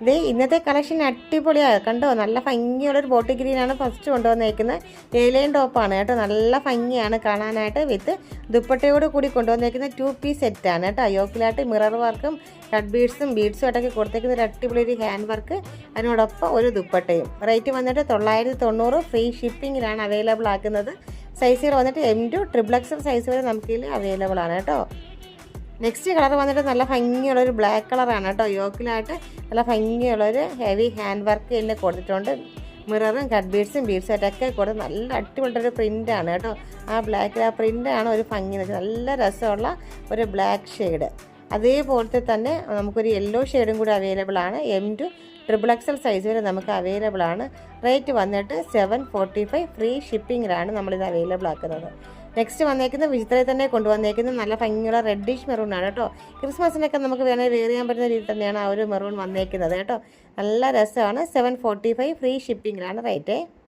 ഇത് ഇന്നത്തെ കളക്ഷൻ അടിപൊളിയാണ് കണ്ടോ. നല്ല ഭംഗിയുള്ളൊരു ബോട്ടിൽ ഗ്രീനാണ് ഫസ്റ്റ് കൊണ്ടുവന്നേക്കുന്നത്. ഏലിയൻ ടോപ്പാണ് കേട്ടോ. നല്ല ഭംഗിയാണ് കാണാനായിട്ട്. വിത്ത് ദുപ്പട്ടയോട് കൂടി കൊണ്ടുവന്നേക്കുന്ന 2 പീസ് സെറ്റാണ് കേട്ടോ. യോക്കിലായിട്ട് മിറർ വർക്കും കട്ട് ബീഡ്സും ആയിട്ടൊക്കെ കൊടുത്തേക്കുന്ന ഒരു അടിപൊളി ഒരു ഹാൻഡ് വർക്ക്, അതിനോടൊപ്പം ഒരു ദുപ്പട്ടയും. റേറ്റ് വന്നിട്ട് 990. ഫ്രീ ഷിപ്പിങ്ങിലാണ് അവൈലബിൾ ആക്കുന്നത്. സൈസുകൾ വന്നിട്ട് M2 XXL സൈസ് വരെ നമുക്ക് ഇതിൽ അവൈലബിൾ ആണ് കേട്ടോ. നെക്സ്റ്റ് കളർ വന്നിട്ട് നല്ല ഭംഗിയുള്ളൊരു ബ്ലാക്ക് കളറാണ് കേട്ടോ. യോക്കിലായിട്ട് നല്ല ഭംഗിയുള്ളൊരു ഹെവി ഹാൻഡ് വർക്ക് ഇതിൽ കൊടുത്തിട്ടുണ്ട്. മിററും കട്ട് ബീഡ്സും ആയിട്ടൊക്കെ കൊടുത്ത് നല്ല അടിപൊളിയൊരു പ്രിൻ്റാണ് കേട്ടോ. ആ ബ്ലാക്കിൽ ആ പ്രിൻ്റാണ് ഒരു ഭംഗി എന്ന് വെച്ചാൽ നല്ല രസമുള്ള ഒരു ബ്ലാക്ക് ഷെയ്ഡ്. അതേപോലത്തെ തന്നെ നമുക്കൊരു യെല്ലോ ഷെയ്ഡും കൂടി അവൈലബിൾ ആണ്. M2 XXL സൈസ് വരെ നമുക്ക് അവൈലബിൾ ആണ്. റേറ്റ് വന്നിട്ട് 745. ഫ്രീ ഷിപ്പിങ്ങിലാണ് നമ്മളിത് അവൈലബിൾ ആക്കുന്നത്. നെക്സ്റ്റ് വന്നേക്കുന്നത് വിചിത്രയിൽ തന്നെ കൊണ്ടുവന്നേക്കുന്നത് നല്ല ഭംഗിയുള്ള റെഡിഷ് മെറൂൺ ആണ് കേട്ടോ. ക്രിസ്മസിനൊക്കെ നമുക്ക് വേണമെങ്കിൽ വെയർ ചെയ്യാൻ പറ്റുന്ന രീതിയിൽ തന്നെയാണ് ആ ഒരു മെറൂൺ വന്നേക്കുന്നത് കേട്ടോ. നല്ല രസമാണ്. 745. ഫ്രീ ഷിപ്പിങ്ങിലാണ് റേറ്റ്.